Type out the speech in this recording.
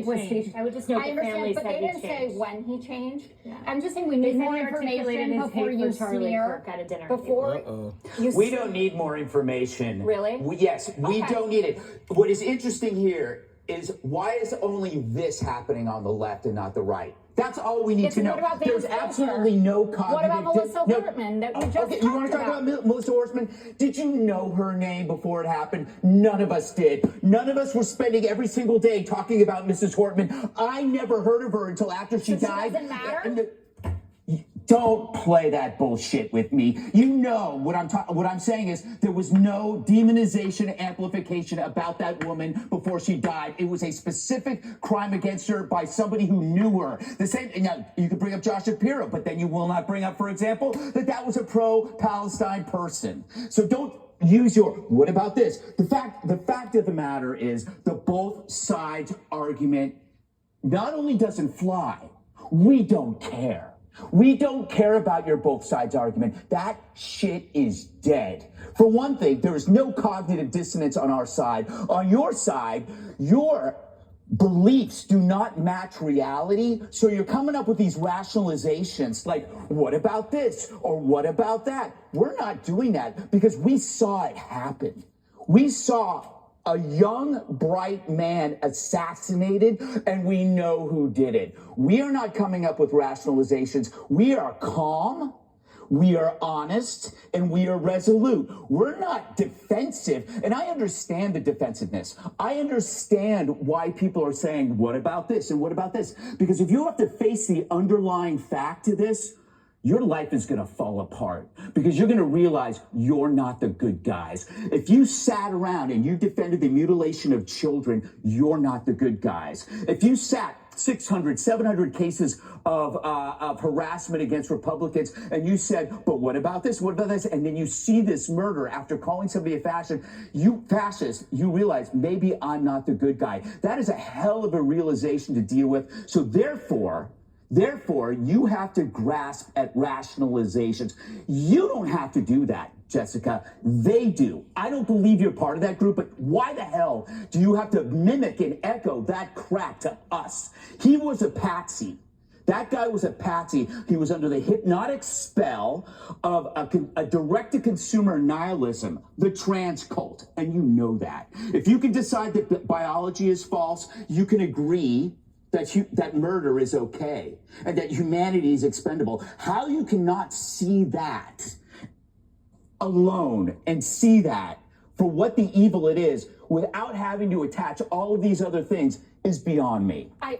was changed. I would just note I understand, but they didn't say when he changed. Yeah. I'm just saying we need more information before you smear. Before we don't need more information. Really? Yes, we don't need it. What is interesting here is why is only this happening on the left and not the right? That's all we need to know. There's absolutely no cognitive... What about Melissa Hortman that we just talked about? You want to talk about Melissa Hortman? Did you know her name before it happened? None of us did. None of us were spending every single day talking about Mrs. Hortman. I never heard of her until after she died. Doesn't matter? Don't play that bullshit with me. You know what I'm saying is there was no demonization, amplification about that woman before she died. It was a specific crime against her by somebody who knew her. The same. Now you could bring up Josh Shapiro, but then you will not bring up, for example, that was a pro-Palestine person. So don't use your what about this? The fact of the matter is the both sides argument not only doesn't fly, we don't care. We don't care about your both sides argument. That shit is dead. For one thing, there is no cognitive dissonance on our side. On your side, your beliefs do not match reality. So you're coming up with these rationalizations like, what about this? Or what about that? We're not doing that because we saw it happen. We saw a young, bright man assassinated, and we know who did it. We are not coming up with rationalizations. We are calm, we are honest, and we are resolute. We're not defensive, and I understand the defensiveness. I understand why people are saying, what about this and what about this? Because if you have to face the underlying fact to this, your life is going to fall apart because you're going to realize you're not the good guys. If you sat around and you defended the mutilation of children, you're not the good guys. If you sat 600, 700 cases of harassment against Republicans and you said, but what about this? What about this? And then you see this murder after calling somebody a fascist, you realize maybe I'm not the good guy. That is a hell of a realization to deal with. So therefore, you have to grasp at rationalizations. You don't have to do that, Jessica. They do. I don't believe you're part of that group, but why the hell do you have to mimic and echo that crap to us? He was a patsy. That guy was a patsy. He was under the hypnotic spell of a direct-to-consumer nihilism, the trans cult, and you know that. If you can decide that biology is false, you can agree that murder is okay and that humanity is expendable. How you cannot see that alone and see that for what the evil it is without having to attach all of these other things is beyond me.